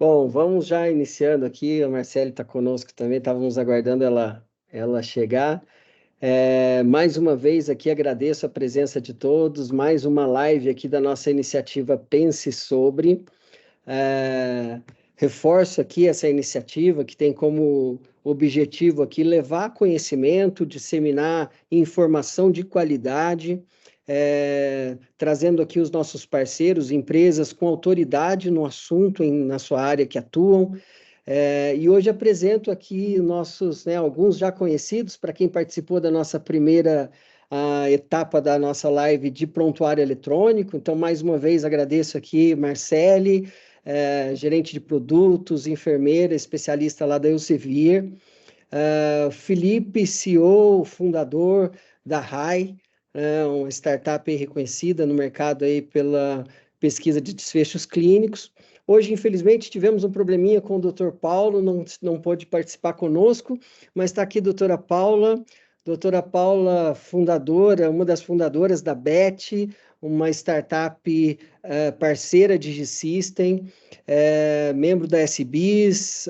Bom, vamos já iniciando aqui. A Marcele está conosco também, estávamos aguardando ela chegar. Mais uma vez aqui agradeço a presença de todos, mais uma live aqui da nossa iniciativa Pense Sobre. É, Reforço aqui essa iniciativa que tem como objetivo aqui levar conhecimento, disseminar informação de qualidade, trazendo aqui os nossos parceiros, empresas com autoridade no assunto, na sua área que atuam. E hoje apresento aqui nossos, né, alguns já conhecidos, para quem participou da nossa primeira etapa da nossa live de prontuário eletrônico. Então, mais uma vez, agradeço aqui Marcele, gerente de produtos, enfermeira, especialista lá da Elsevier, Felipe, CEO, fundador da RAI, uma startup reconhecida no mercado aí pela pesquisa de desfechos clínicos. Hoje, infelizmente, tivemos um probleminha com o Dr. Paulo, não pôde participar conosco, mas está aqui a doutora Paula, fundadora, uma das fundadoras da BET, uma startup parceira de G-System, membro da SBIS,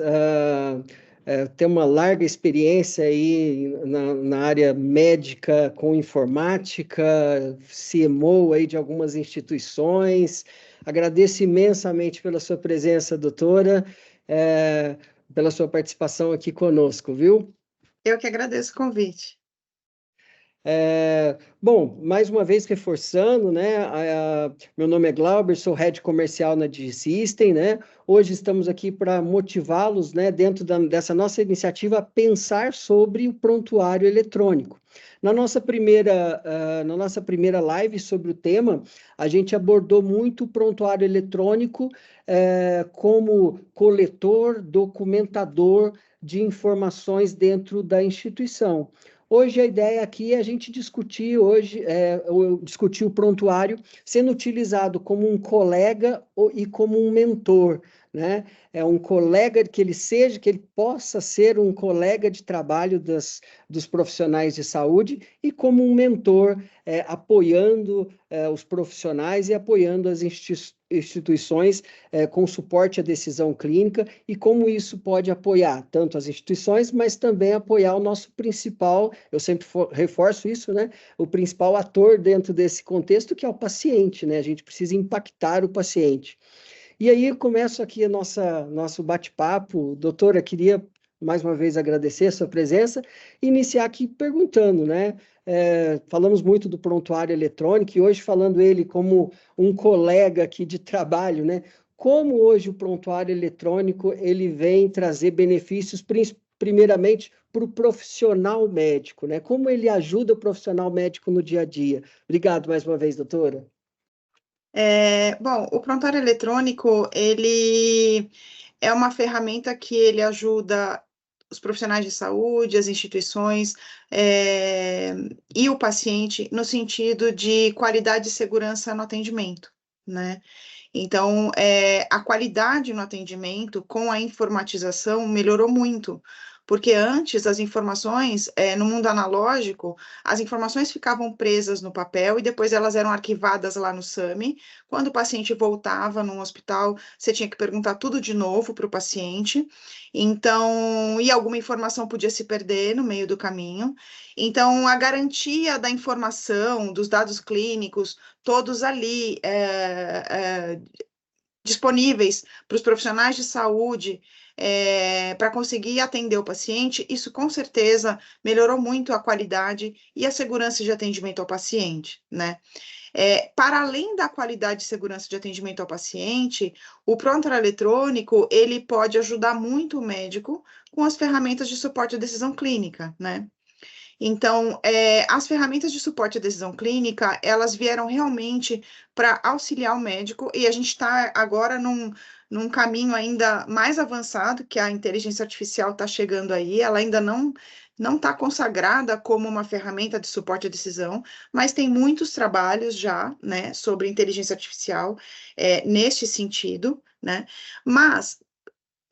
tem uma larga experiência aí na área médica com informática, CMO aí de algumas instituições. Agradeço imensamente pela sua presença, doutora, pela sua participação aqui conosco, viu? Eu que agradeço o convite. Bom, mais uma vez reforçando, né? Meu nome é Glauber, sou head comercial na DigiSystem, né? Hoje estamos aqui para motivá-los, né, dentro dessa nossa iniciativa, a pensar sobre o prontuário eletrônico. Na nossa primeira live sobre o tema, a gente abordou muito o prontuário eletrônico como coletor, documentador de informações dentro da instituição. Hoje a ideia aqui é a gente discutir discutir o prontuário sendo utilizado como um colega e como um mentor, né? É um colega que ele possa ser um colega de trabalho dos profissionais de saúde e como um mentor, apoiando os profissionais e apoiando as instituições com suporte à decisão clínica e como isso pode apoiar tanto as instituições, mas também apoiar o nosso principal, eu sempre reforço isso, né? O principal ator dentro desse contexto, que é o paciente, né? A gente precisa impactar o paciente. E aí começo aqui nosso bate-papo. Doutora, queria mais uma vez agradecer a sua presença e iniciar aqui perguntando, né? Falamos muito do prontuário eletrônico e hoje falando ele como um colega aqui de trabalho, né? Como hoje o prontuário eletrônico ele vem trazer benefícios, primeiramente, para o profissional médico, né? Como ele ajuda o profissional médico no dia a dia? Obrigado mais uma vez, doutora. Bom, o prontuário eletrônico, ele é uma ferramenta que ele ajuda os profissionais de saúde, as instituições, e o paciente no sentido de qualidade e segurança no atendimento, né? Então, a qualidade no atendimento com a informatização melhorou muito, porque antes as informações, no mundo analógico, as informações ficavam presas no papel e depois elas eram arquivadas lá no SAMI. Quando o paciente voltava num hospital, você tinha que perguntar tudo de novo para o paciente. Então, e alguma informação podia se perder no meio do caminho. Então, a garantia da informação, dos dados clínicos, todos ali disponíveis para os profissionais de saúde para conseguir atender o paciente, isso com certeza melhorou muito a qualidade e a segurança de atendimento ao paciente, né? Para além da qualidade e segurança de atendimento ao paciente, o prontuário eletrônico, ele pode ajudar muito o médico com as ferramentas de suporte à decisão clínica, né? Então, as ferramentas de suporte à decisão clínica, elas vieram realmente para auxiliar o médico, e a gente está agora num caminho ainda mais avançado, que a inteligência artificial está chegando aí, ela ainda não está consagrada como uma ferramenta de suporte à decisão, mas tem muitos trabalhos já, né, sobre inteligência artificial neste sentido, né? Mas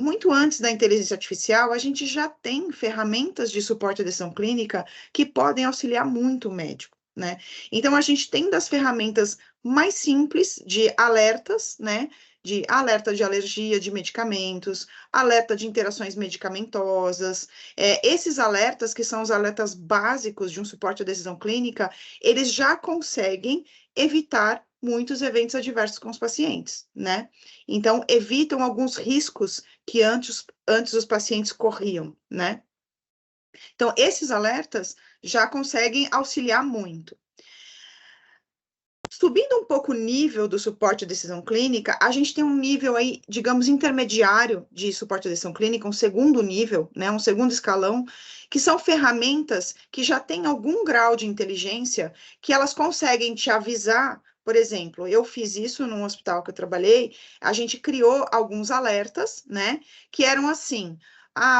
muito antes da inteligência artificial, a gente já tem ferramentas de suporte à decisão clínica que podem auxiliar muito o médico, né? Então, a gente tem das ferramentas mais simples de alertas, né? de alerta de alergia de medicamentos, alerta de interações medicamentosas. Esses alertas, que são os alertas básicos de um suporte à decisão clínica, eles já conseguem evitar muitos eventos adversos com os pacientes, né? Então, evitam alguns riscos que antes os pacientes corriam, né? Então, esses alertas já conseguem auxiliar muito. Subindo um pouco o nível do suporte à decisão clínica, a gente tem um nível aí, digamos, intermediário de suporte à decisão clínica, um segundo nível, né, um segundo escalão, que são ferramentas que já têm algum grau de inteligência, que elas conseguem te avisar. Por exemplo, eu fiz isso num hospital que eu trabalhei, a gente criou alguns alertas, né, que eram assim: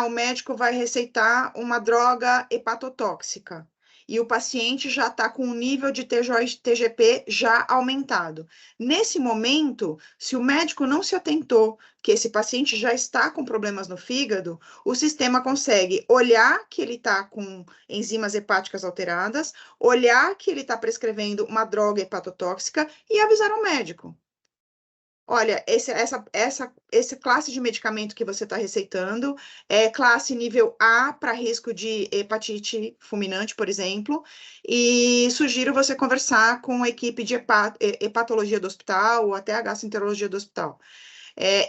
o médico vai receitar uma droga hepatotóxica e o paciente já está com o nível de TGP já aumentado. Nesse momento, se o médico não se atentou que esse paciente já está com problemas no fígado, o sistema consegue olhar que ele está com enzimas hepáticas alteradas, olhar que ele está prescrevendo uma droga hepatotóxica e avisar o médico. Olha, essa classe de medicamento que você está receitando é classe nível A para risco de hepatite fulminante, por exemplo, e sugiro você conversar com a equipe de hepatologia do hospital ou até a gastroenterologia do hospital.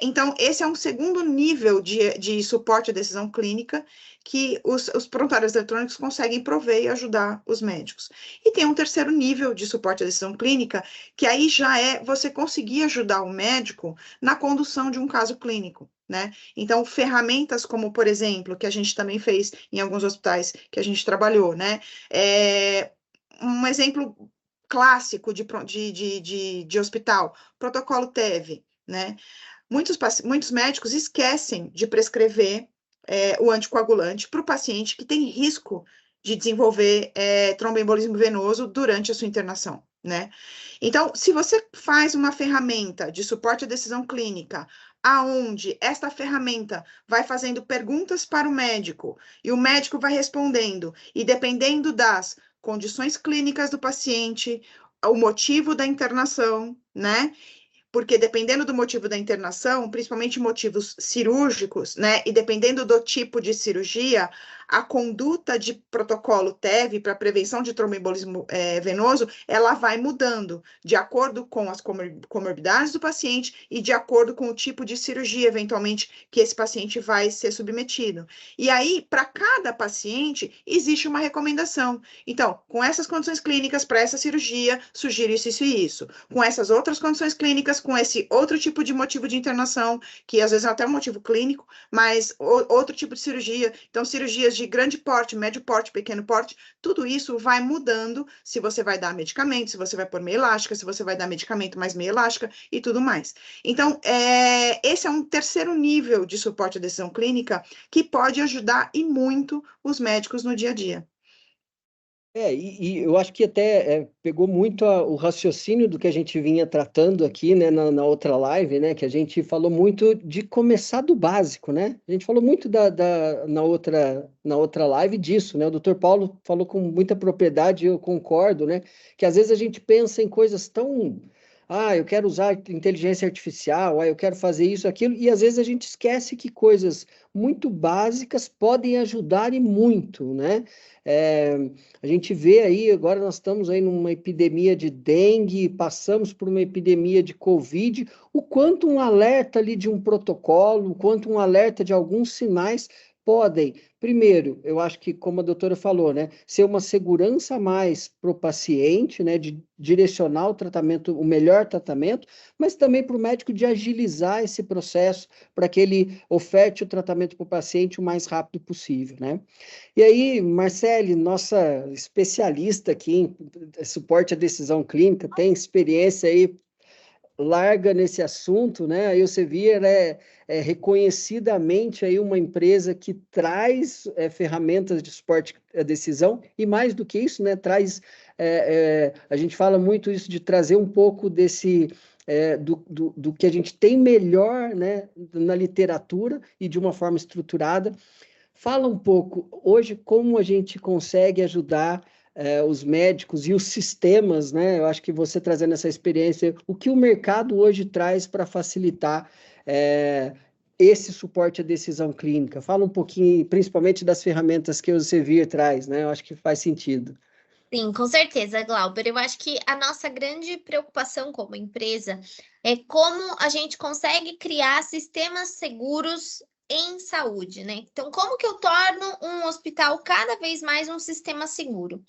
Então, esse é um segundo nível de suporte à decisão clínica que os prontuários eletrônicos conseguem prover e ajudar os médicos. E tem um terceiro nível de suporte à decisão clínica, que aí já é você conseguir ajudar o médico na condução de um caso clínico, né? Então, ferramentas como, por exemplo, que a gente também fez em alguns hospitais que a gente trabalhou, né? Um exemplo clássico de hospital, protocolo TEV, né? Muitos médicos esquecem de prescrever o anticoagulante para o paciente que tem risco de desenvolver tromboembolismo venoso durante a sua internação, né? Então, se você faz uma ferramenta de suporte à decisão clínica, aonde esta ferramenta vai fazendo perguntas para o médico e o médico vai respondendo, e dependendo das condições clínicas do paciente, o motivo da internação, né? Porque dependendo do motivo da internação, principalmente motivos cirúrgicos, né, e dependendo do tipo de cirurgia, a conduta de protocolo TEV para prevenção de tromboembolismo venoso, ela vai mudando de acordo com as comorbidades do paciente e de acordo com o tipo de cirurgia, eventualmente, que esse paciente vai ser submetido. E aí, para cada paciente, existe uma recomendação. Então, com essas condições clínicas, para essa cirurgia, sugiro isso, isso e isso. Com essas outras condições clínicas, com esse outro tipo de motivo de internação, que às vezes é até um motivo clínico, mas outro tipo de cirurgia. Então, cirurgias de grande porte, médio porte, pequeno porte, tudo isso vai mudando se você vai dar medicamento, se você vai pôr meia elástica, se você vai dar medicamento mais meia elástica e tudo mais. Então, esse é um terceiro nível de suporte à decisão clínica que pode ajudar e muito os médicos no dia a dia. E eu acho que até pegou muito o raciocínio do que a gente vinha tratando aqui, né, na outra live, né, que a gente falou muito de começar do básico, né? A gente falou muito na outra live disso, né? O Dr. Paulo falou com muita propriedade, eu concordo, né? Que às vezes a gente pensa em coisas tão... eu quero usar inteligência artificial, eu quero fazer isso, aquilo, e às vezes a gente esquece que coisas muito básicas podem ajudar e muito, né? A gente vê aí, agora nós estamos aí numa epidemia de dengue, passamos por uma epidemia de Covid, o quanto um alerta ali de um protocolo, o quanto um alerta de alguns sinais podem, primeiro, eu acho que, como a doutora falou, né, ser uma segurança a mais para o paciente, né, de direcionar o tratamento, o melhor tratamento, mas também para o médico de agilizar esse processo para que ele oferte o tratamento para o paciente o mais rápido possível, né? E aí, Marcele, nossa especialista aqui em suporte à decisão clínica, tem experiência aí larga nesse assunto, né? A Elsevier é reconhecidamente aí uma empresa que traz ferramentas de suporte à decisão e mais do que isso, né? Traz, a gente fala muito isso de trazer um pouco desse do que a gente tem melhor, né, na literatura e de uma forma estruturada. Fala um pouco hoje como a gente consegue ajudar os médicos e os sistemas, né? Eu acho que você trazendo essa experiência, o que o mercado hoje traz para facilitar esse suporte à decisão clínica. Fala um pouquinho, principalmente das ferramentas que o Elsevier traz, né? Eu acho que faz sentido. Sim, com certeza, Glauber. Eu acho que a nossa grande preocupação como empresa é como a gente consegue criar sistemas seguros em saúde, né? Então, como que eu torno um hospital cada vez mais um sistema seguro?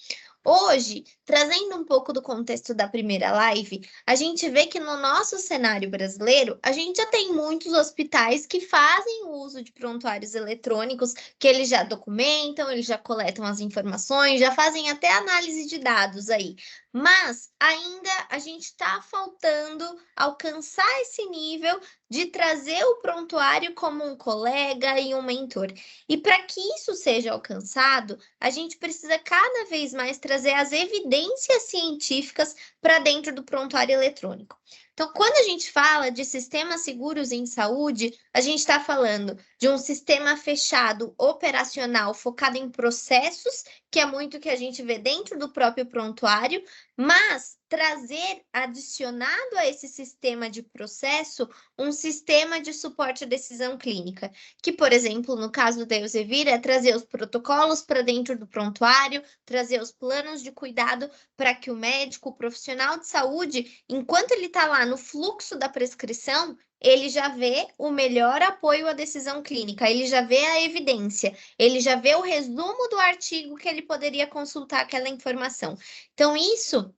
Hoje, trazendo um pouco do contexto da primeira live, a gente vê que no nosso cenário brasileiro, a gente já tem muitos hospitais que fazem o uso de prontuários eletrônicos, que eles já documentam, eles já coletam as informações, já fazem até análise de dados aí. Mas ainda a gente está faltando alcançar esse nível de trazer o prontuário como um colega e um mentor. E para que isso seja alcançado, a gente precisa cada vez mais trazer as evidências científicas para dentro do prontuário eletrônico. Então, quando a gente fala de sistemas seguros em saúde, a gente está falando de um sistema fechado, operacional, focado em processos, que é muito que a gente vê dentro do próprio prontuário, mas trazer, adicionado a esse sistema de processo, um sistema de suporte à decisão clínica, que, por exemplo, no caso da Elsevier, é trazer os protocolos para dentro do prontuário, trazer os planos de cuidado para que o médico, o profissional de saúde, enquanto ele está lá no fluxo da prescrição, ele já vê o melhor apoio à decisão clínica, ele já vê a evidência, ele já vê o resumo do artigo que ele poderia consultar aquela informação. Então, isso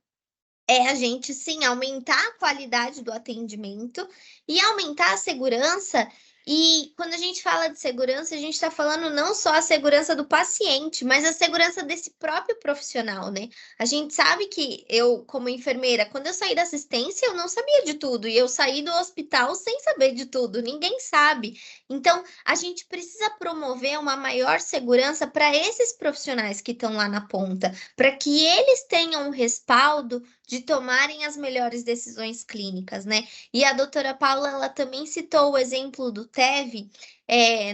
é a gente, sim, aumentar a qualidade do atendimento e aumentar a segurança. E quando a gente fala de segurança, a gente está falando não só a segurança do paciente, mas a segurança desse próprio profissional, né? A gente sabe que eu, como enfermeira, quando eu saí da assistência, eu não sabia de tudo, e eu saí do hospital sem saber de tudo, ninguém sabe. Então, a gente precisa promover uma maior segurança para esses profissionais que estão lá na ponta, para que eles tenham um respaldo de tomarem as melhores decisões clínicas, né? E a doutora Paula, ela também citou o exemplo do TEV,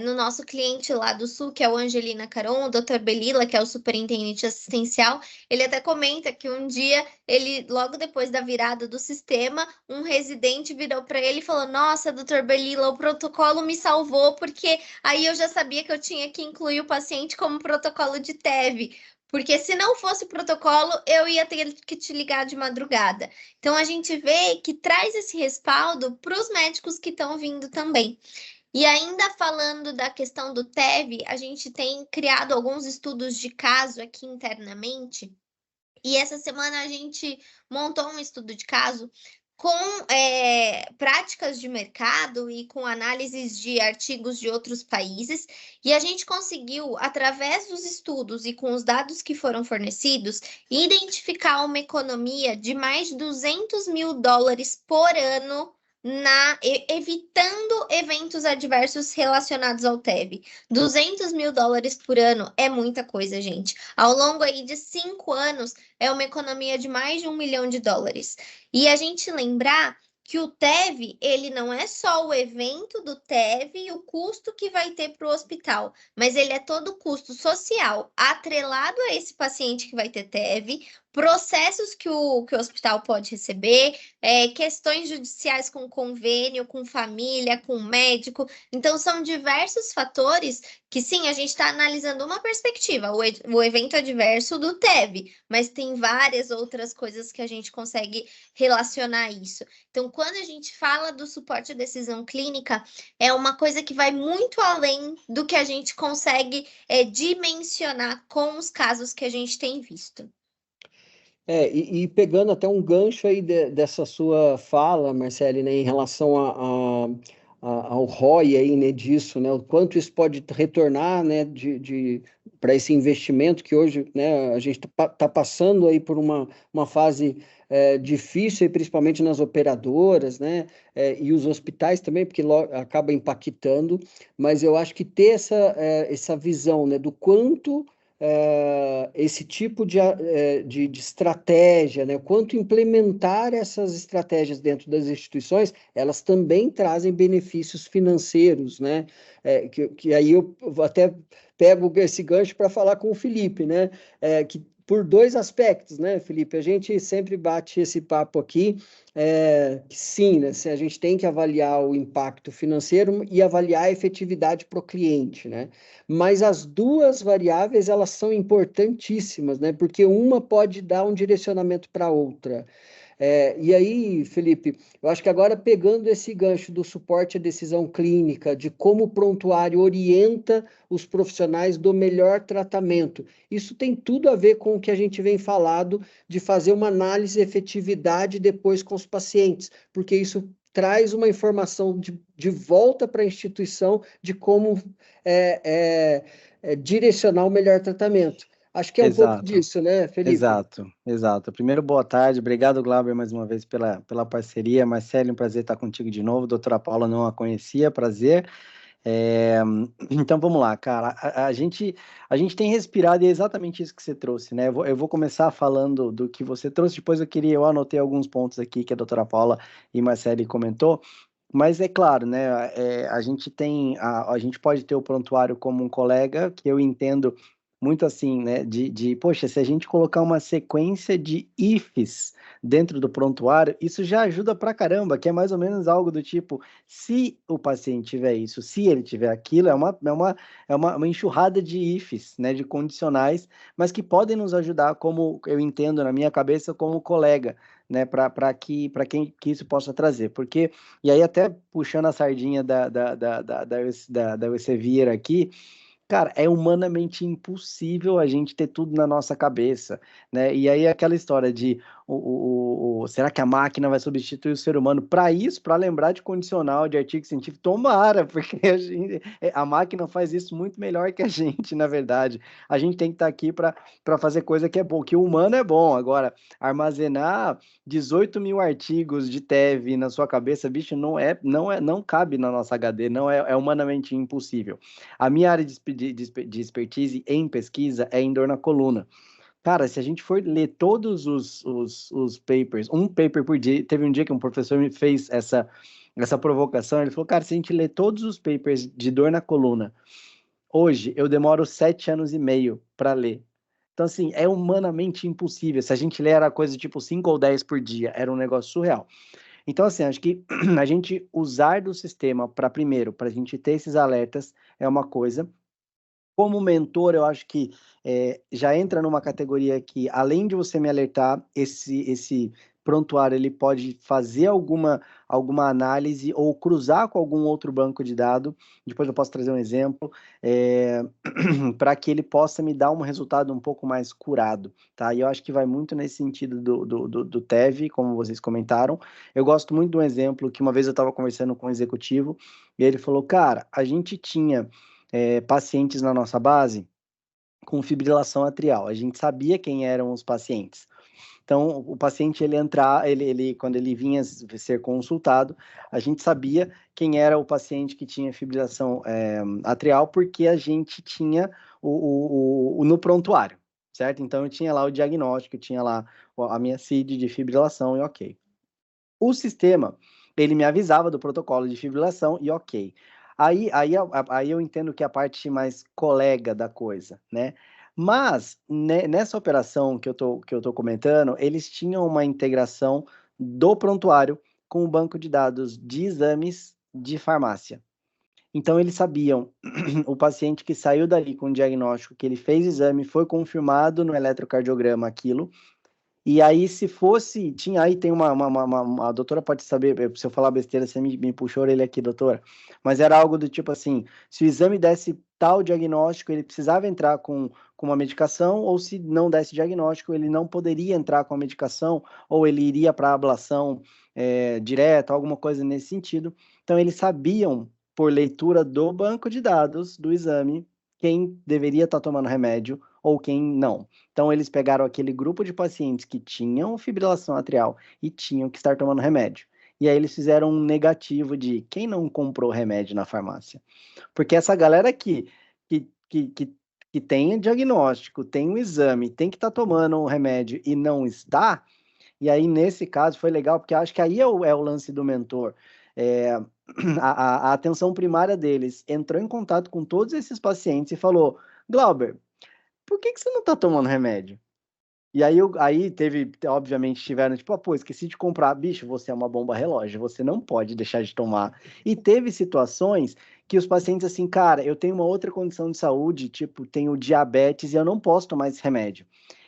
no nosso cliente lá do Sul, que é o Angelina Caron, o doutor Belila, que é o superintendente assistencial, ele até comenta que um dia, ele, logo depois da virada do sistema, um residente virou para ele e falou: nossa, doutor Belila, o protocolo me salvou, porque aí eu já sabia que eu tinha que incluir o paciente como protocolo de TEV. Porque se não fosse o protocolo, eu ia ter que te ligar de madrugada. Então, a gente vê que traz esse respaldo para os médicos que estão vindo também. E ainda falando da questão do TEV, a gente tem criado alguns estudos de caso aqui internamente. E essa semana a gente montou um estudo de caso com práticas de mercado e com análises de artigos de outros países, e a gente conseguiu, através dos estudos e com os dados que foram fornecidos, identificar uma economia de mais de US$ 200.000 por ano evitando eventos adversos relacionados ao TEV. US$ 200.000 por ano é muita coisa, gente. Ao longo aí de 5 anos, é uma economia de mais de US$ 1 milhão. E a gente lembrar que o TEV, ele não é só o evento do TEV e o custo que vai ter para o hospital, mas ele é todo o custo social atrelado a esse paciente que vai ter TEV, processos que o hospital pode receber, questões judiciais com convênio, com família, com médico. Então, são diversos fatores que, sim, a gente está analisando uma perspectiva, o evento adverso do TEV, mas tem várias outras coisas que a gente consegue relacionar isso. Então, quando a gente fala do suporte à decisão clínica, é uma coisa que vai muito além do que a gente consegue dimensionar com os casos que a gente tem visto. E pegando até um gancho aí dessa sua fala, Marcele, né, em relação ao ROI aí, né, disso, né, o quanto isso pode retornar, né, para esse investimento que hoje, né, a gente tá passando aí por uma fase difícil, e principalmente nas operadoras, né, e os hospitais também, porque acaba impactando, mas eu acho que ter essa visão, né, do quanto esse tipo de estratégia, né? Quanto implementar essas estratégias dentro das instituições, elas também trazem benefícios financeiros, né? Que aí eu até pego esse gancho para falar com o Felipe, né? Que por dois aspectos, né, Felipe? A gente sempre bate esse papo aqui, que sim, né, a gente tem que avaliar o impacto financeiro e avaliar a efetividade para o cliente, né? Mas as duas variáveis, elas são importantíssimas, né? Porque uma pode dar um direcionamento para a outra. E aí, Felipe, eu acho que agora pegando esse gancho do suporte à decisão clínica, de como o prontuário orienta os profissionais do melhor tratamento, isso tem tudo a ver com o que a gente vem falado de fazer uma análise de efetividade depois com os pacientes, porque isso traz uma informação de volta para a instituição de como direcionar o melhor tratamento. Acho que é um pouco Exato. disso, né, Felipe? Exato. Primeiro, boa tarde. Obrigado, Glauber, mais uma vez pela parceria. Marcelo, um prazer estar contigo de novo. Doutora Paula, não a conhecia, prazer. Então, vamos lá, cara. A gente tem respirado e é exatamente isso que você trouxe, né? Eu vou começar falando do que você trouxe, depois eu anotei alguns pontos aqui que a doutora Paula e Marcelo comentou. Mas é claro, né? A gente pode ter o prontuário como um colega, que eu entendo muito assim, né? Poxa, se a gente colocar uma sequência de ifs dentro do prontuário, isso já ajuda pra caramba, que é mais ou menos algo do tipo, se o paciente tiver isso, se ele tiver aquilo, uma enxurrada de ifs, né? De condicionais, mas que podem nos ajudar, como eu entendo na minha cabeça, como colega, né? Para quem que isso possa trazer, porque e aí, até puxando a sardinha da Elsevier aqui, cara, é humanamente impossível a gente ter tudo na nossa cabeça, né? E aí, aquela história de será que a máquina vai substituir o ser humano? Para isso, para lembrar de condicional, de artigo científico, tomara, porque a máquina faz isso muito melhor que a gente, na verdade. A gente tem que estar aqui para fazer coisa que é bom, que o humano é bom. Agora, armazenar 18 mil artigos de TEV na sua cabeça, bicho, não cabe na nossa HD, não é humanamente impossível. A minha área de expertise em pesquisa é em dor na coluna. Cara, se a gente for ler todos os papers, um paper por dia, teve um dia que um professor me fez essa provocação, ele falou, cara, se a gente ler todos os papers de dor na coluna, hoje eu demoro 7 anos e meio para ler. Então, assim, é humanamente impossível. Se a gente ler era coisa tipo 5 ou 10 por dia, era um negócio surreal. Então, assim, acho que a gente usar do sistema para a gente ter esses alertas é uma coisa. Como mentor, eu acho que já entra numa categoria que, além de você me alertar, esse prontuário ele pode fazer alguma análise ou cruzar com algum outro banco de dados. Depois eu posso trazer um exemplo, para que ele possa me dar um resultado um pouco mais curado, tá? E eu acho que vai muito nesse sentido do TEV, como vocês comentaram. Eu gosto muito de um exemplo que uma vez eu estava conversando com um executivo e ele falou, cara, a gente tinha pacientes na nossa base com fibrilação atrial. A gente sabia quem eram os pacientes. Então, o paciente, quando ele vinha ser consultado, a gente sabia quem era o paciente que tinha fibrilação atrial, porque a gente tinha no prontuário, certo? Então, eu tinha lá o diagnóstico, eu tinha lá a minha CID de fibrilação e ok. O sistema, ele me avisava do protocolo de fibrilação e ok. Aí eu entendo que é a parte mais colega da coisa, né? Mas, nessa operação que eu tô comentando, eles tinham uma integração do prontuário com o banco de dados de exames de farmácia. Então, eles sabiam o paciente que saiu dali com o diagnóstico, que ele fez exame, foi confirmado no eletrocardiograma aquilo, e aí, se fosse, aí tem a doutora pode saber, se eu falar besteira, você me puxou a orelha aqui, doutora, mas era algo do tipo assim, se o exame desse tal diagnóstico, ele precisava entrar com uma medicação, ou se não desse diagnóstico, ele não poderia entrar com a medicação, ou ele iria para a ablação direta, alguma coisa nesse sentido. Então, eles sabiam, por leitura do banco de dados do exame, quem deveria estar tomando remédio, ou quem não. Então, eles pegaram aquele grupo de pacientes que tinham fibrilação atrial e tinham que estar tomando remédio. E aí eles fizeram um negativo de quem não comprou remédio na farmácia. Porque essa galera que tem o diagnóstico, tem o exame, tem que estar tomando o remédio e não está, e aí nesse caso foi legal, porque acho que aí é o lance do mentor. A atenção primária deles entrou em contato com todos esses pacientes e falou, Glauber, por que você não está tomando remédio? E aí teve, obviamente, tiveram, tipo, pô, esqueci de comprar. Bicho, você é uma bomba relógio, você não pode deixar de tomar. E teve situações que os pacientes, assim, cara, eu tenho uma outra condição de saúde, tipo, tenho diabetes e eu não posso tomar esse remédio.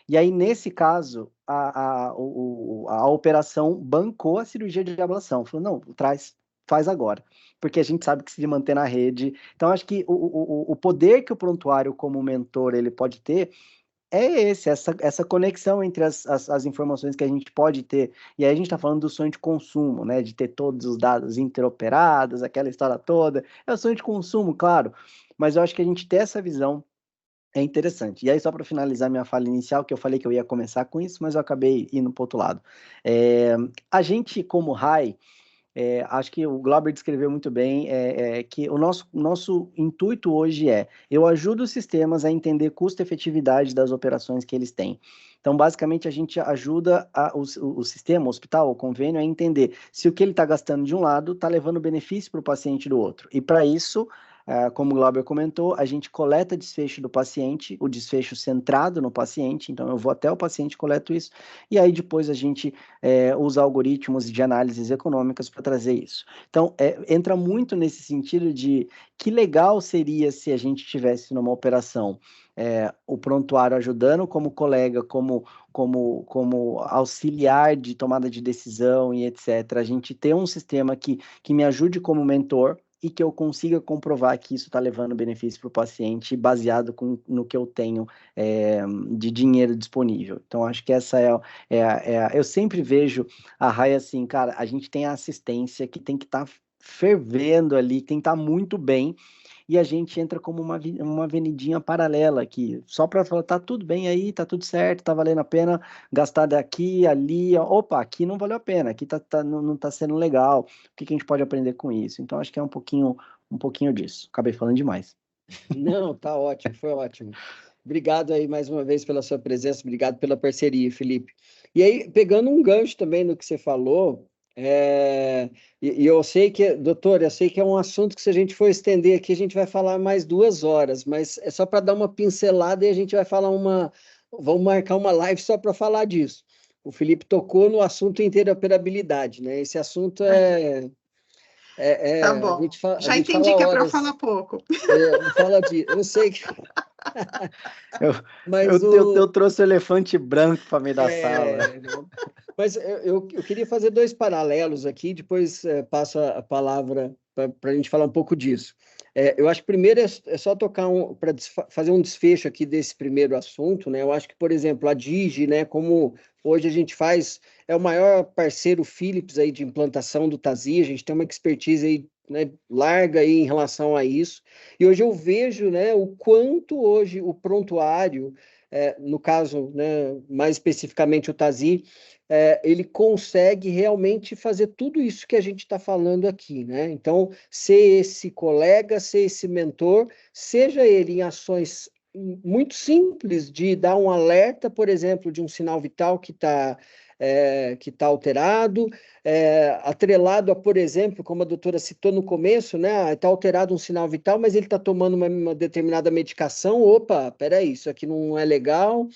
E aí, nesse caso, a operação bancou a cirurgia de ablação. Falou, não, faz agora. Porque a gente sabe que se manter na rede. Então, acho que o poder que o prontuário, como mentor, ele pode ter é essa conexão entre as informações que a gente pode ter. E aí a gente está falando do sonho de consumo, né? De ter todos os dados interoperados, aquela história toda. É o sonho de consumo, claro. Mas eu acho que a gente ter essa visão é interessante. E aí, só para finalizar minha fala inicial, que eu falei que eu ia começar com isso, mas eu acabei indo para o outro lado. A gente, como RAI, acho que o Glauber descreveu muito bem que o nosso intuito hoje eu ajudo os sistemas a entender custo-efetividade das operações que eles têm. Então, basicamente, a gente ajuda o sistema, o hospital, o convênio, a entender se o que ele está gastando de um lado está levando benefício para o paciente do outro. E para isso, como o Glauber comentou, a gente coleta desfecho do paciente, o desfecho centrado no paciente, então eu vou até o paciente, coleto isso, e aí depois a gente usa algoritmos de análises econômicas para trazer isso. Então, entra muito nesse sentido de que legal seria se a gente tivesse numa operação o prontuário ajudando como colega, como auxiliar de tomada de decisão e etc. A gente ter um sistema que me ajude como mentor e que eu consiga comprovar que isso está levando benefício para o paciente baseado no que eu tenho de dinheiro disponível. Então, acho que essa eu sempre vejo a Rai assim, cara, a gente tem a assistência que tem que estar fervendo ali, tem que estar muito bem, e a gente entra como uma avenidinha paralela aqui, só para falar, tá tudo bem aí, tá tudo certo, tá valendo a pena gastar daqui, ali, opa, aqui não valeu a pena, aqui não tá sendo legal, o que a gente pode aprender com isso? Então, acho que é um pouquinho disso. Acabei falando demais. Não, tá ótimo, foi ótimo. Obrigado aí mais uma vez pela sua presença, obrigado pela parceria, Felipe. E aí, pegando um gancho também no que você falou, e eu sei que, doutor, eu sei que é um assunto que se a gente for estender aqui, a gente vai falar mais 2 horas, mas é só para dar uma pincelada e a gente vai falar vamos marcar uma live só para falar disso. O Felipe tocou no assunto interoperabilidade, né? Esse assunto Tá a bom. gente a Já gente entendi fala que é para eu horas. falar pouco. Fala de. Eu sei que. Mas eu trouxe o elefante branco para meio da sala. Mas eu queria fazer 2 paralelos aqui, depois passo a palavra para a gente falar um pouco disso. Eu acho que primeiro é só tocar para fazer um desfecho aqui desse primeiro assunto, né? Eu acho que, por exemplo, a Digi, né, como hoje a gente faz, é o maior parceiro Philips aí de implantação do TASI, a gente tem uma expertise aí, né, larga aí em relação a isso. E hoje eu vejo, né, o quanto hoje o prontuário, no caso, né, mais especificamente o TASI, ele consegue realmente fazer tudo isso que a gente está falando aqui, né? Então, ser esse colega, ser esse mentor, seja ele em ações muito simples de dar um alerta, por exemplo, de um sinal vital que tá alterado, atrelado a, por exemplo, como a doutora citou no começo, né? Está alterado um sinal vital, mas ele está tomando uma determinada medicação. Opa, peraí, isso aqui não é legal.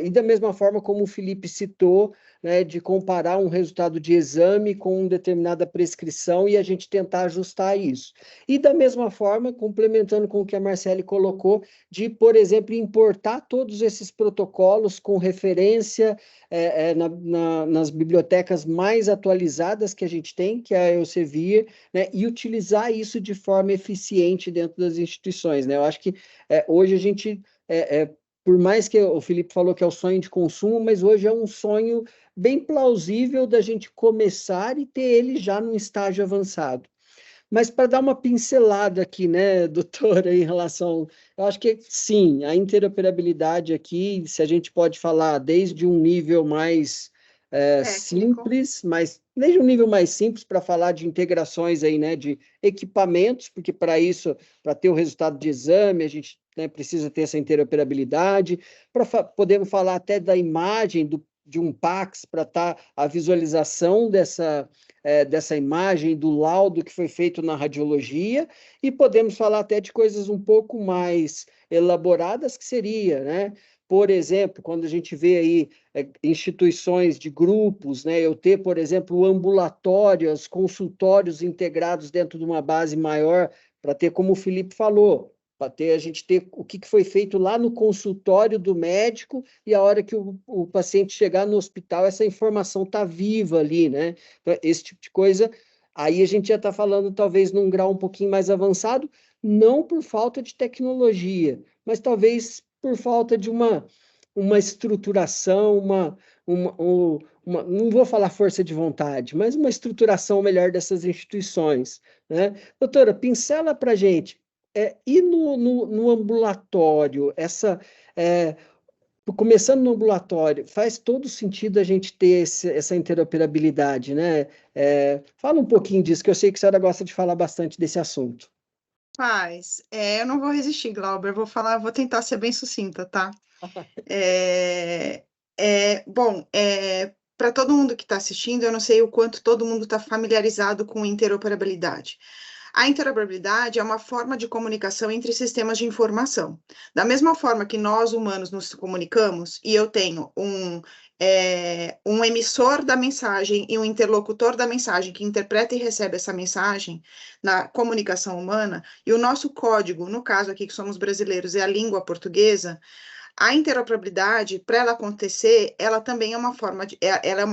E da mesma forma como o Felipe citou, né, de comparar um resultado de exame com uma determinada prescrição e a gente tentar ajustar isso. E da mesma forma, complementando com o que a Marcele colocou, de, por exemplo, importar todos esses protocolos com referência nas bibliotecas mais atualizadas que a gente tem, que é a Elsevier, né, e utilizar isso de forma eficiente dentro das instituições, né? Eu acho que hoje a gente por mais que o Felipe falou que é o sonho de consumo, mas hoje é um sonho bem plausível da gente começar e ter ele já num estágio avançado. Mas para dar uma pincelada aqui, né, doutora, em relação. Eu acho que sim, a interoperabilidade aqui, se a gente pode falar desde um nível mais simples, mas desde um nível mais simples para falar de integrações aí, né, de equipamentos, porque para isso, para ter o resultado de exame, a gente precisa ter essa interoperabilidade, podemos falar até da imagem de um PACS para estar a visualização dessa imagem, do laudo que foi feito na radiologia, e podemos falar até de coisas um pouco mais elaboradas, que seria, né? por exemplo, quando a gente vê aí instituições de grupos, né, eu ter, por exemplo, o ambulatório, os consultórios integrados dentro de uma base maior, para ter, como o Felipe falou, para ter, a gente ter o que foi feito lá no consultório do médico e a hora que o paciente chegar no hospital, essa informação está viva ali, né? Então, esse tipo de coisa, aí a gente já está falando talvez num grau um pouquinho mais avançado, não por falta de tecnologia, mas talvez por falta de uma estruturação, não vou falar força de vontade, mas uma estruturação melhor dessas instituições, né? Doutora, pincela para a gente, e no ambulatório, começando no ambulatório, faz todo sentido a gente ter essa interoperabilidade, né? Fala um pouquinho disso, que eu sei que a senhora gosta de falar bastante desse assunto. Eu não vou resistir, Glauber, vou tentar ser bem sucinta, tá? Bom, para todo mundo que está assistindo, eu não sei o quanto todo mundo está familiarizado com interoperabilidade. A interoperabilidade é uma forma de comunicação entre sistemas de informação. Da mesma forma que nós, humanos, nos comunicamos, e eu tenho um emissor da mensagem e um interlocutor da mensagem que interpreta e recebe essa mensagem na comunicação humana, e o nosso código, no caso aqui que somos brasileiros, é a língua portuguesa. A interoperabilidade, para ela acontecer, ela também é uma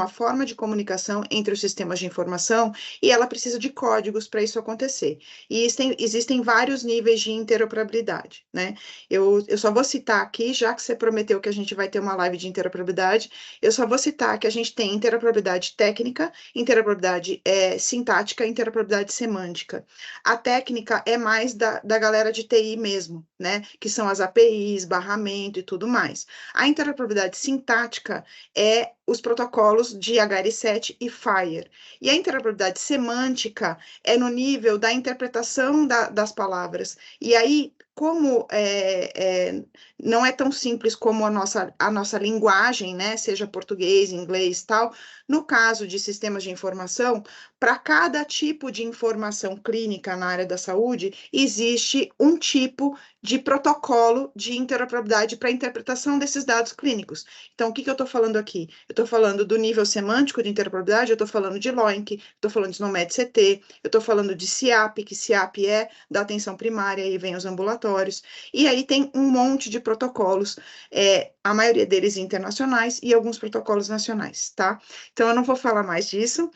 forma de comunicação entre os sistemas de informação e ela precisa de códigos para isso acontecer. E existem vários níveis de interoperabilidade, né? Eu só vou citar aqui, já que você prometeu que a gente vai ter uma live de interoperabilidade, eu só vou citar que a gente tem interoperabilidade técnica, interoperabilidade sintática e interoperabilidade semântica. A técnica é mais da galera de TI mesmo, né? Que são as APIs, barramento e tudo mais. A interoperabilidade sintática é os protocolos de HL7 e FHIR. E a interoperabilidade semântica é no nível da interpretação das palavras. E aí, como não é tão simples como a nossa linguagem, né? Seja português, inglês, tal. No caso de sistemas de informação, para cada tipo de informação clínica na área da saúde, existe um tipo de protocolo de interoperabilidade para a interpretação desses dados clínicos. Então, o que eu estou falando aqui? Eu estou falando do nível semântico de interoperabilidade, eu estou falando de LOINC, estou falando de SNOMED-CT, eu estou falando de CIAP, que CIAP é da atenção primária, e vem os ambulatórios, e aí tem um monte de protocolos, a maioria deles internacionais e alguns protocolos nacionais, tá? Então, eu não vou falar mais disso,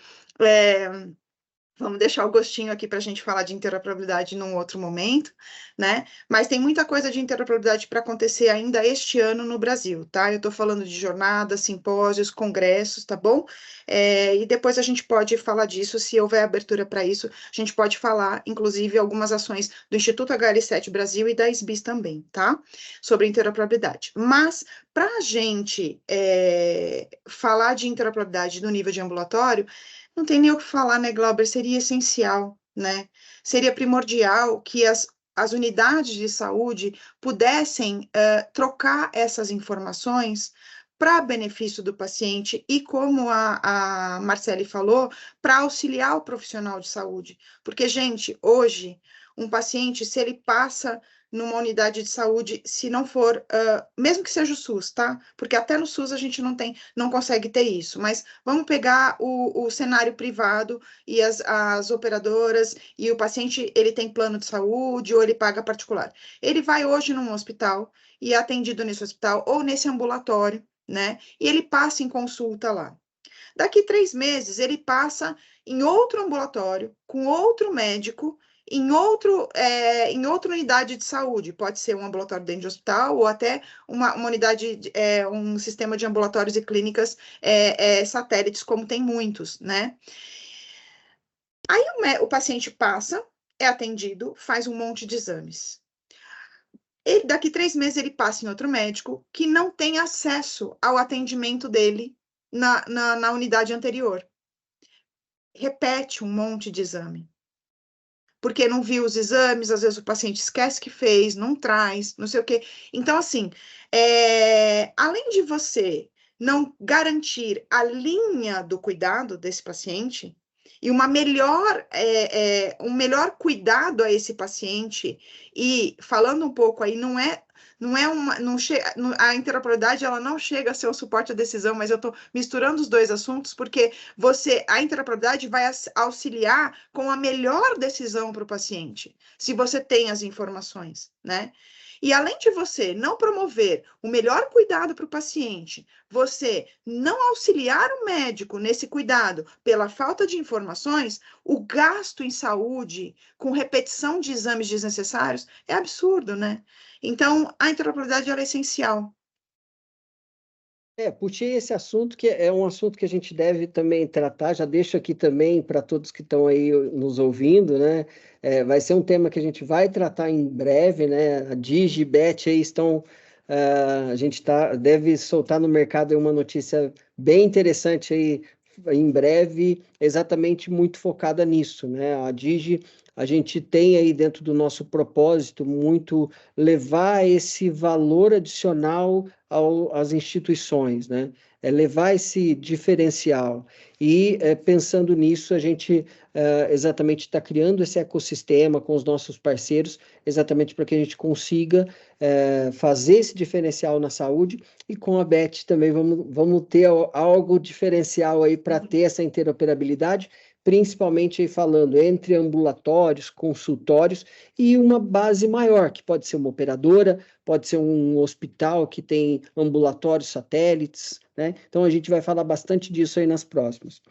vamos deixar o gostinho aqui para a gente falar de interoperabilidade num outro momento, né? Mas tem muita coisa de interoperabilidade para acontecer ainda este ano no Brasil, tá? Eu estou falando de jornadas, simpósios, congressos, tá bom? E depois a gente pode falar disso, se houver abertura para isso, a gente pode falar, inclusive, algumas ações do Instituto HL7 Brasil e da SBIS também, tá? Sobre interoperabilidade. Mas, para a gente falar de interoperabilidade no nível de ambulatório, não tem nem o que falar, né, Glauber? Seria essencial, né? Seria primordial que as unidades de saúde pudessem trocar essas informações para benefício do paciente e, como a Marcele falou, para auxiliar o profissional de saúde. Porque, gente, hoje, um paciente, se ele passa numa unidade de saúde, se não for, mesmo que seja o SUS, tá? Porque até no SUS a gente não consegue ter isso, mas vamos pegar o cenário privado e as operadoras, e o paciente, ele tem plano de saúde ou ele paga particular. Ele vai hoje num hospital e é atendido nesse hospital ou nesse ambulatório, né? E ele passa em consulta lá. Daqui 3 meses, ele passa em outro ambulatório, com outro médico, em outra unidade de saúde, pode ser um ambulatório dentro de hospital ou até uma unidade, um sistema de ambulatórios e clínicas satélites, como tem muitos, né? Aí o paciente passa, é atendido, faz um monte de exames. Daqui 3 meses ele passa em outro médico que não tem acesso ao atendimento dele na unidade anterior. Repete um monte de exame. Porque não viu os exames, às vezes o paciente esquece que fez, não traz, não sei o quê. Então, assim, além de você não garantir a linha do cuidado desse paciente, e um melhor cuidado a esse paciente, e falando um pouco aí, a interoperabilidade ela não chega a ser um suporte à decisão, mas eu estou misturando os dois assuntos, porque a interoperabilidade vai auxiliar com a melhor decisão para o paciente, se você tem as informações, né? E além de você não promover o melhor cuidado para o paciente, você não auxiliar o médico nesse cuidado pela falta de informações, o gasto em saúde com repetição de exames desnecessários é absurdo, né? Então, a interoperabilidade ela é essencial. Puxei esse assunto, que é um assunto que a gente deve também tratar, já deixo aqui também para todos que estão aí nos ouvindo, né? Vai ser um tema que a gente vai tratar em breve, né? A Digi e Bet aí estão, a gente deve soltar no mercado uma notícia bem interessante aí em breve, exatamente muito focada nisso, né? A Digi, a gente tem aí dentro do nosso propósito muito levar esse valor adicional às instituições, né? Levar esse diferencial. E pensando nisso, a gente exatamente está criando esse ecossistema com os nossos parceiros, exatamente para que a gente consiga fazer esse diferencial na saúde, e com a Bet também vamos ter algo diferencial aí para ter essa interoperabilidade, principalmente aí falando entre ambulatórios, consultórios e uma base maior, que pode ser uma operadora, pode ser um hospital que tem ambulatórios satélites, né? Então a gente vai falar bastante disso aí nas próximas.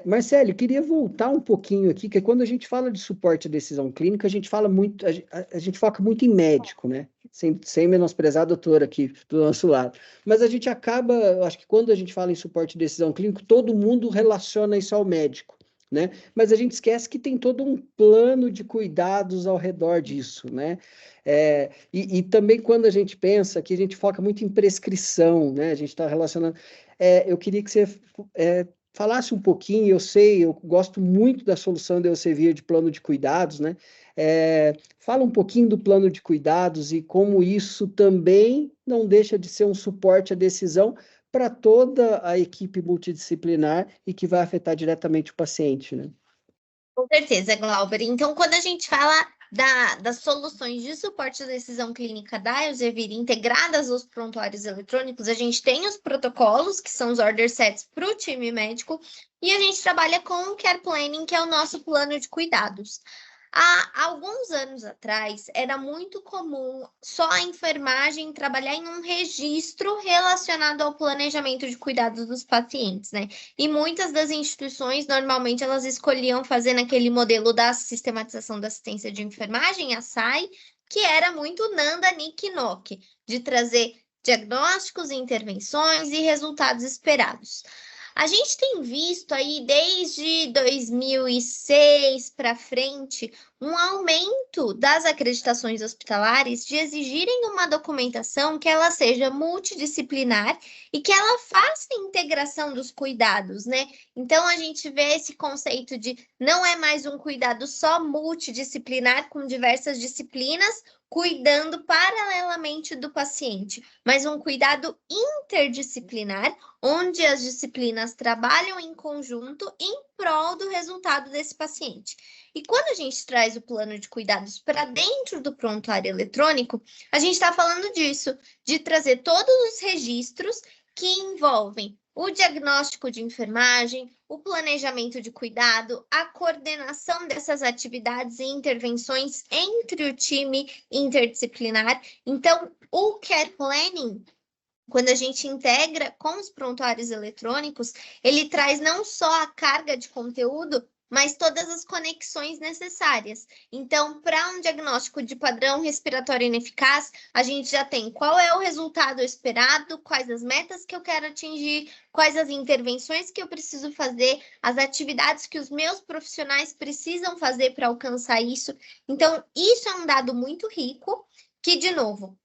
Marcelo, queria voltar um pouquinho aqui, que quando a gente fala de suporte à decisão clínica, a gente fala muito, a gente foca muito em médico, né? Sem menosprezar a doutora aqui do nosso lado. Mas a gente acaba, eu acho que quando a gente fala em suporte à decisão clínica, todo mundo relaciona isso ao médico, né? Mas a gente esquece que tem todo um plano de cuidados ao redor disso, né? E também quando a gente pensa que a gente foca muito em prescrição, né? A gente está relacionando. Eu queria que você falasse um pouquinho, eu gosto muito da solução da Elsevier de plano de cuidados, né? Fala um pouquinho do plano de cuidados e como isso também não deixa de ser um suporte à decisão para toda a equipe multidisciplinar e que vai afetar diretamente o paciente, né? Com certeza, Glauber. Então, quando a gente fala das soluções de suporte à decisão clínica da Elsevier integradas aos prontuários eletrônicos, a gente tem os protocolos, que são os order sets para o time médico, e a gente trabalha com o Care Planning, que é o nosso plano de cuidados. Há alguns anos atrás, era muito comum só a enfermagem trabalhar em um registro relacionado ao planejamento de cuidados dos pacientes, né? E muitas das instituições, normalmente, elas escolhiam fazer naquele modelo da sistematização da assistência de enfermagem, a SAI, que era muito Nanda, Nick, Nock, de trazer diagnósticos, intervenções e resultados esperados. A gente tem visto aí, desde 2006 para frente, um aumento das acreditações hospitalares de exigirem uma documentação que ela seja multidisciplinar e que ela faça a integração dos cuidados, né? Então, a gente vê esse conceito de não é mais um cuidado só multidisciplinar com diversas disciplinas, cuidando paralelamente do paciente, mas um cuidado interdisciplinar, onde as disciplinas trabalham em conjunto em prol do resultado desse paciente. E quando a gente traz o plano de cuidados para dentro do prontuário eletrônico, a gente está falando disso, de trazer todos os registros que envolvem o diagnóstico de enfermagem, o planejamento de cuidado, a coordenação dessas atividades e intervenções entre o time interdisciplinar. Então, o Care Planning, quando a gente integra com os prontuários eletrônicos, ele traz não só a carga de conteúdo, mas todas as conexões necessárias. Então, para um diagnóstico de padrão respiratório ineficaz, a gente já tem qual é o resultado esperado, quais as metas que eu quero atingir, quais as intervenções que eu preciso fazer, as atividades que os meus profissionais precisam fazer para alcançar isso. Então, isso é um dado muito rico que, de novo,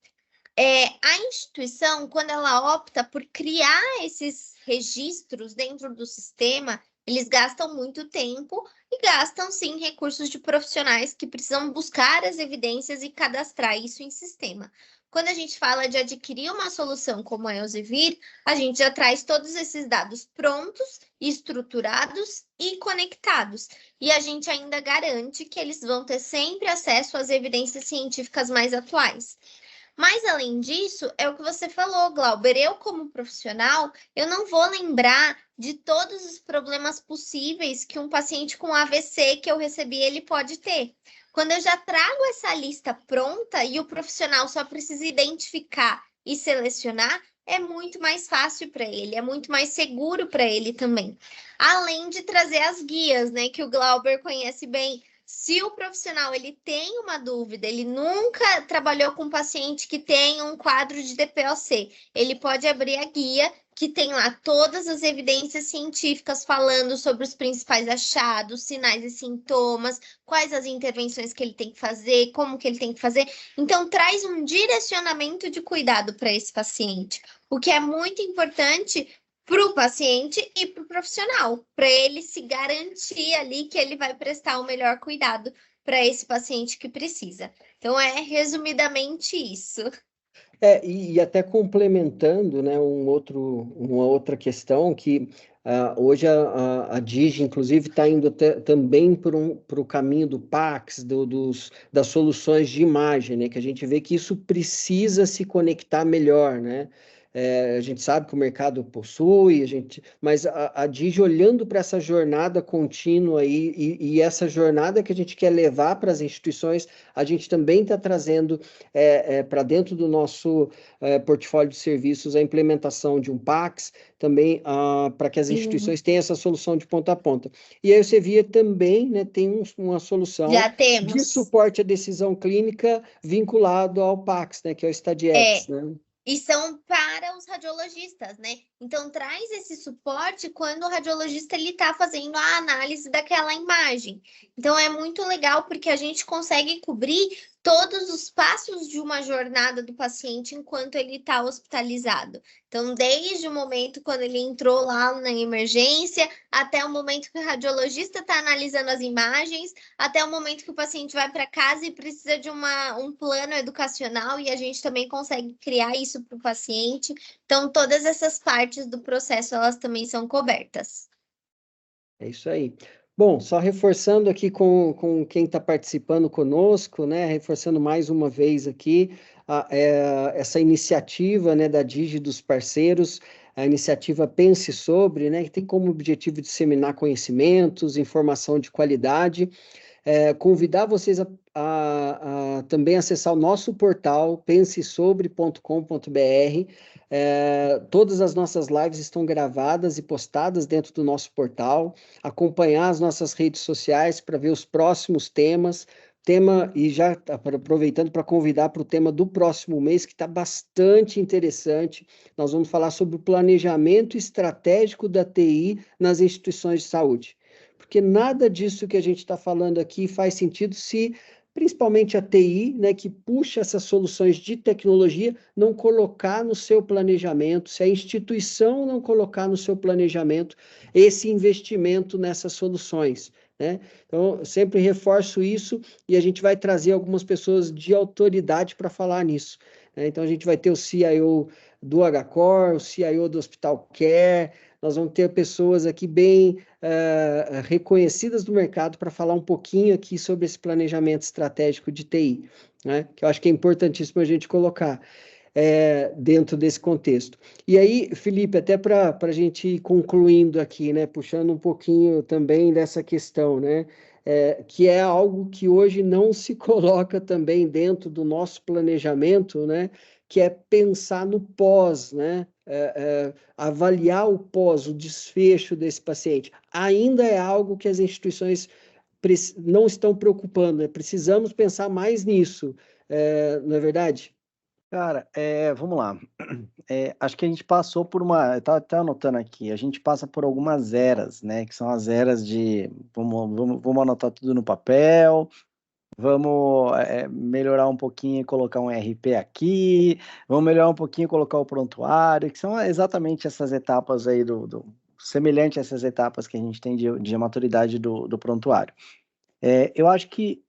a instituição, quando ela opta por criar esses registros dentro do sistema, eles gastam muito tempo e gastam, sim, recursos de profissionais que precisam buscar as evidências e cadastrar isso em sistema. Quando a gente fala de adquirir uma solução como a Elsevier, a gente já traz todos esses dados prontos, estruturados e conectados. E a gente ainda garante que eles vão ter sempre acesso às evidências científicas mais atuais. Mas, além disso, é o que você falou, Glauber, eu como profissional, eu não vou lembrar de todos os problemas possíveis que um paciente com AVC que eu recebi, ele pode ter. Quando eu já trago essa lista pronta e o profissional só precisa identificar e selecionar, é muito mais fácil para ele, é muito mais seguro para ele também. Além de trazer as guias, né, que o Glauber conhece bem. Se o profissional ele tem uma dúvida, ele nunca trabalhou com um paciente que tem um quadro de DPOC, ele pode abrir a guia que tem lá todas as evidências científicas falando sobre os principais achados, sinais e sintomas, quais as intervenções que ele tem que fazer, como que ele tem que fazer. Então, traz um direcionamento de cuidado para esse paciente, o que é muito importante para o paciente e para o profissional, para ele se garantir ali que ele vai prestar o melhor cuidado para esse paciente que precisa. Então, é resumidamente isso. E até complementando, né, uma outra questão que hoje a Digi, inclusive, está indo também para o caminho do PACS, das soluções de imagem, né, que a gente vê que isso precisa se conectar melhor, né? A gente sabe que o mercado possui, mas a Digi olhando para essa jornada contínua e essa jornada que a gente quer levar para as instituições, a gente também está trazendo para dentro do nosso portfólio de serviços a implementação de um PACS, também para que as instituições tenham essa solução de ponta a ponta. E aí você via também, né, tem uma solução de suporte à decisão clínica vinculado ao PACS, né, que é o StudieX, né? E são para os radiologistas, né? Então, traz esse suporte quando o radiologista ele está fazendo a análise daquela imagem. Então, é muito legal porque a gente consegue cobrir todos os passos de uma jornada do paciente enquanto ele está hospitalizado. Então, desde o momento quando ele entrou lá na emergência, até o momento que o radiologista está analisando as imagens, até o momento que o paciente vai para casa e precisa de um plano educacional, e a gente também consegue criar isso para o paciente. Então, todas essas partes do processo, elas também são cobertas. É isso aí. Bom, só reforçando aqui com quem está participando conosco, né? Reforçando mais uma vez aqui essa iniciativa, né, da Digi dos parceiros, a iniciativa Pense Sobre, né, que tem como objetivo disseminar conhecimentos, informação de qualidade. Convidar vocês a também acessar o nosso portal pensesobre.com.br. Todas as nossas lives estão gravadas e postadas dentro do nosso portal. Acompanhar as nossas redes sociais para ver os próximos temas. E já aproveitando para convidar para o tema do próximo mês, que está bastante interessante. Nós vamos falar sobre o planejamento estratégico da TI nas instituições de saúde. Porque nada disso que a gente está falando aqui faz sentido se, principalmente a TI, né, que puxa essas soluções de tecnologia, não colocar no seu planejamento, se a instituição não colocar no seu planejamento esse investimento nessas soluções, né? Então, eu sempre reforço isso e a gente vai trazer algumas pessoas de autoridade para falar nisso, né? Então, a gente vai ter o CIO do HCore, o CIO do Hospital Care, nós vamos ter pessoas aqui bem reconhecidas do mercado para falar um pouquinho aqui sobre esse planejamento estratégico de TI, né? Que eu acho que é importantíssimo a gente colocar dentro desse contexto. E aí, Felipe, até para a gente ir concluindo aqui, né, puxando um pouquinho também dessa questão, né, que é algo que hoje não se coloca também dentro do nosso planejamento, né, que é pensar no pós, né, avaliar o pós, o desfecho desse paciente. Ainda é algo que as instituições não estão preocupando, né? Precisamos pensar mais nisso, não é verdade? Cara, vamos lá. Acho que a gente passou por uma. Estava até anotando aqui, a gente passa por algumas eras, né? Que são as eras de vamos anotar tudo no papel, vamos melhorar um pouquinho e colocar um RP aqui, vamos melhorar um pouquinho e colocar o prontuário, que são exatamente essas etapas aí semelhante a essas etapas que a gente tem de maturidade do prontuário. Eu acho que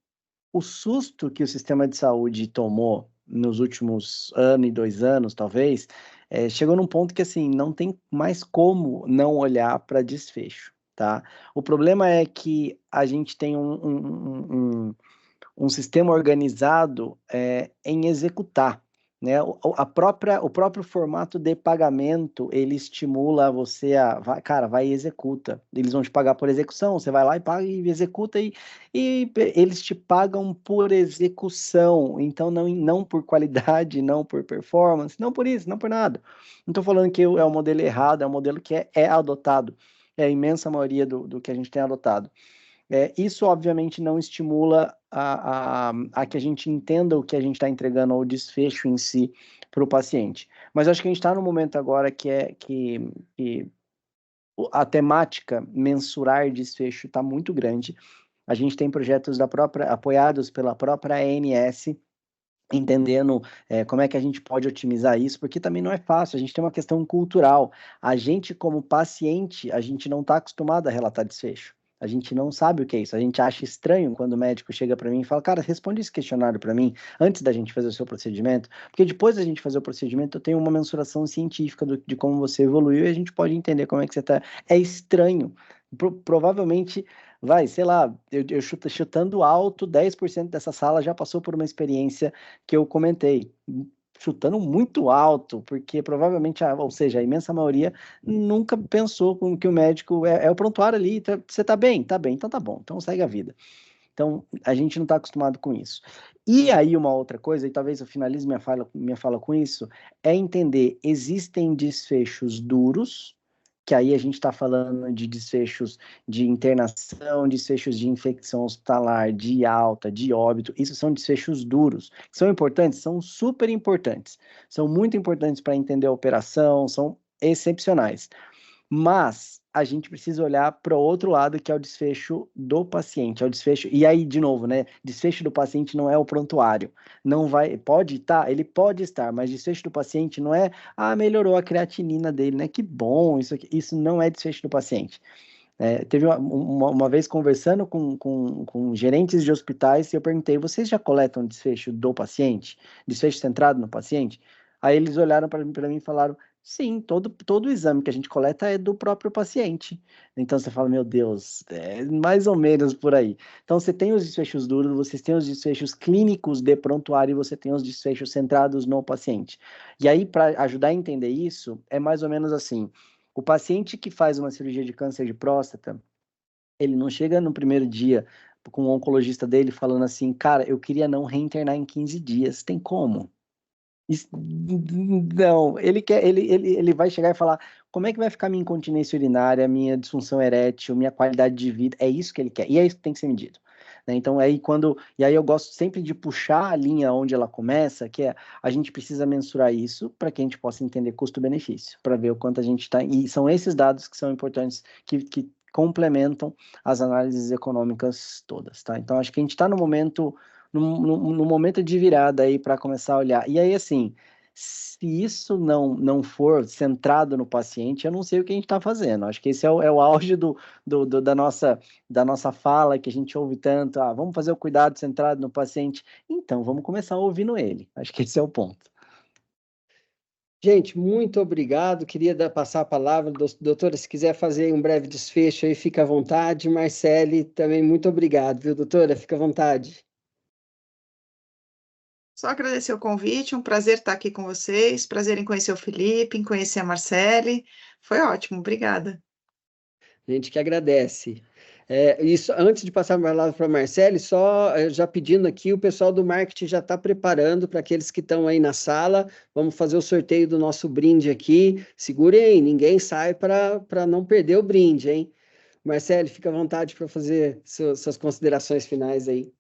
o susto que o sistema de saúde tomou nos últimos ano e 2 anos, talvez, chegou num ponto que, assim, não tem mais como não olhar para desfecho, tá? O problema é que a gente tem um sistema organizado em executar, né? O próprio formato de pagamento, ele estimula você vai e executa. Eles vão te pagar por execução, você vai lá e paga e executa, e eles te pagam por execução, então não por qualidade, não por performance, não por isso, não por nada. Não estou falando que é o modelo errado, é o modelo que é adotado, é a imensa maioria do que a gente tem adotado. Isso, obviamente, não estimula a que a gente entenda o que a gente está entregando ao desfecho em si para o paciente. Mas acho que a gente está no momento agora que a temática mensurar desfecho está muito grande. A gente tem projetos apoiados pela própria ANS, entendendo como é que a gente pode otimizar isso, porque também não é fácil, a gente tem uma questão cultural. A gente, como paciente, a gente não está acostumado a relatar desfecho. A gente não sabe o que é isso. A gente acha estranho quando o médico chega para mim e fala, cara, responde esse questionário para mim antes da gente fazer o seu procedimento, porque depois da gente fazer o procedimento, eu tenho uma mensuração científica de como você evoluiu e a gente pode entender como é que você está. É estranho. Provavelmente sei lá, eu chutando alto, 10% dessa sala já passou por uma experiência que eu comentei, chutando muito alto, porque provavelmente, ou seja, a imensa maioria nunca pensou com que o médico é o prontuário ali, você tá bem, então tá bom, então segue a vida. Então, a gente não está acostumado com isso. E aí, uma outra coisa, e talvez eu finalize minha fala com isso, é entender, existem desfechos duros, que aí a gente está falando de desfechos de internação, desfechos de infecção hospitalar, de alta, de óbito, isso são desfechos duros. São importantes? São super importantes. São muito importantes para entender a operação, são excepcionais. Mas a gente precisa olhar para o outro lado, que é o desfecho do paciente, é o desfecho, e aí, de novo, né, desfecho do paciente não é o prontuário, não vai, pode estar, ele pode estar, mas desfecho do paciente não é, melhorou a creatinina dele, né, que bom, isso não é desfecho do paciente. Teve uma vez conversando com gerentes de hospitais, e eu perguntei, vocês já coletam desfecho do paciente? Desfecho centrado no paciente? Aí eles olharam para mim e falaram, sim, todo o exame que a gente coleta é do próprio paciente. Então você fala, meu Deus, mais ou menos por aí. Então você tem os desfechos duros, você tem os desfechos clínicos de prontuário e você tem os desfechos centrados no paciente. E aí, para ajudar a entender isso, é mais ou menos assim, o paciente que faz uma cirurgia de câncer de próstata, ele não chega no primeiro dia com o oncologista dele falando assim, cara, eu queria não reinternar em 15 dias, tem como? Não, ele vai chegar e falar, como é que vai ficar minha incontinência urinária, minha disfunção erétil, minha qualidade de vida, é isso que ele quer, e é isso que tem que ser medido. Né? Então, e aí eu gosto sempre de puxar a linha onde ela começa, que é, a gente precisa mensurar isso para que a gente possa entender custo-benefício, para ver o quanto a gente está, e são esses dados que são importantes, que complementam as análises econômicas todas, tá? Então, acho que a gente está no momento de virada aí para começar a olhar. E aí, assim, se isso não for centrado no paciente, eu não sei o que a gente está fazendo. Acho que esse é o auge da nossa fala, que a gente ouve tanto, vamos fazer o cuidado centrado no paciente. Então, vamos começar ouvindo ele. Acho que esse é o ponto. Gente, muito obrigado. Queria passar a palavra, doutora, se quiser fazer um breve desfecho aí, fica à vontade. Marcele, também muito obrigado, viu, doutora? Fica à vontade. Só agradecer o convite, um prazer estar aqui com vocês, prazer em conhecer o Felipe, em conhecer a Marcele. Foi ótimo, obrigada. A gente que agradece. Isso, antes de passar a palavra para a Marcele, só já pedindo aqui, o pessoal do marketing já está preparando para aqueles que estão aí na sala. Vamos fazer o sorteio do nosso brinde aqui. Segurem aí, ninguém sai para não perder o brinde, hein? Marcele, fica à vontade para fazer suas considerações finais aí.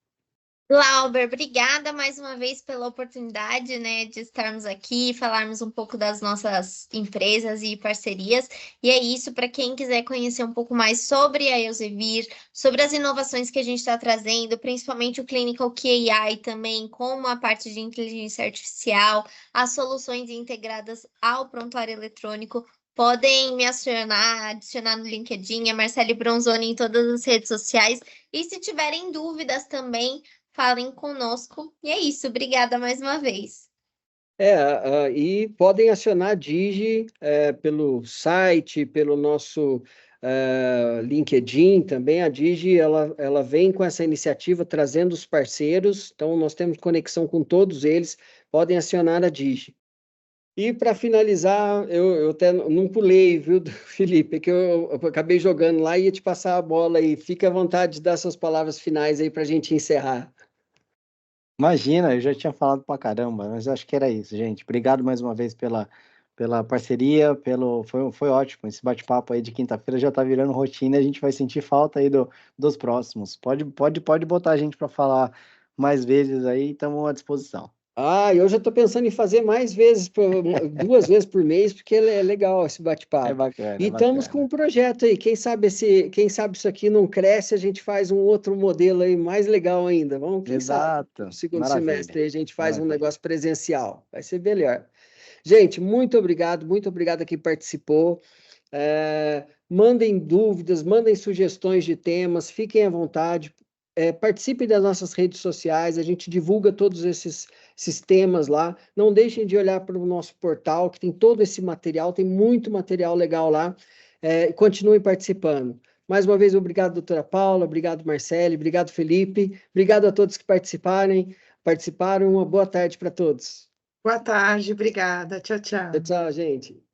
Glauber, obrigada mais uma vez pela oportunidade, né, de estarmos aqui, falarmos um pouco das nossas empresas e parcerias. E é isso, para quem quiser conhecer um pouco mais sobre a Elsevier, sobre as inovações que a gente está trazendo, principalmente o Clinical Key AI também, como a parte de inteligência artificial, as soluções integradas ao prontuário eletrônico, podem me adicionar no LinkedIn, a Marcele Bronzoni em todas as redes sociais. E se tiverem dúvidas também, falem conosco. E é isso, obrigada mais uma vez. E podem acionar a Digi pelo site, pelo nosso LinkedIn também. A Digi ela vem com essa iniciativa trazendo os parceiros, então nós temos conexão com todos eles, podem acionar a Digi. E para finalizar, eu até não pulei, viu, Felipe, que eu acabei jogando lá e ia te passar a bola aí. Fica à vontade de dar suas palavras finais aí para a gente encerrar. Imagina, eu já tinha falado pra caramba, mas eu acho que era isso, gente. Obrigado mais uma vez pela parceria, foi ótimo. Esse bate-papo aí de quinta-feira já tá virando rotina e a gente vai sentir falta aí dos próximos. Pode botar a gente para falar mais vezes aí, estamos à disposição. Eu já estou pensando em fazer mais vezes, 2 vezes por mês, porque é legal esse bate-papo. É bacana. E estamos com um projeto aí, quem sabe isso aqui não cresce, a gente faz um outro modelo aí mais legal ainda. Vamos, quem sabe, no segundo semestre a gente faz um negócio presencial, vai ser melhor. Gente, muito obrigado a quem participou. Mandem dúvidas, mandem sugestões de temas, fiquem à vontade. Participem das nossas redes sociais, a gente divulga todos esses temas lá. Não deixem de olhar para o nosso portal, que tem todo esse material, tem muito material legal lá. Continuem participando. Mais uma vez, obrigado, doutora Paula, obrigado, Marcele, obrigado, Felipe, obrigado a todos que participaram. Uma boa tarde para todos. Boa tarde, obrigada. Tchau, tchau. Tchau, gente.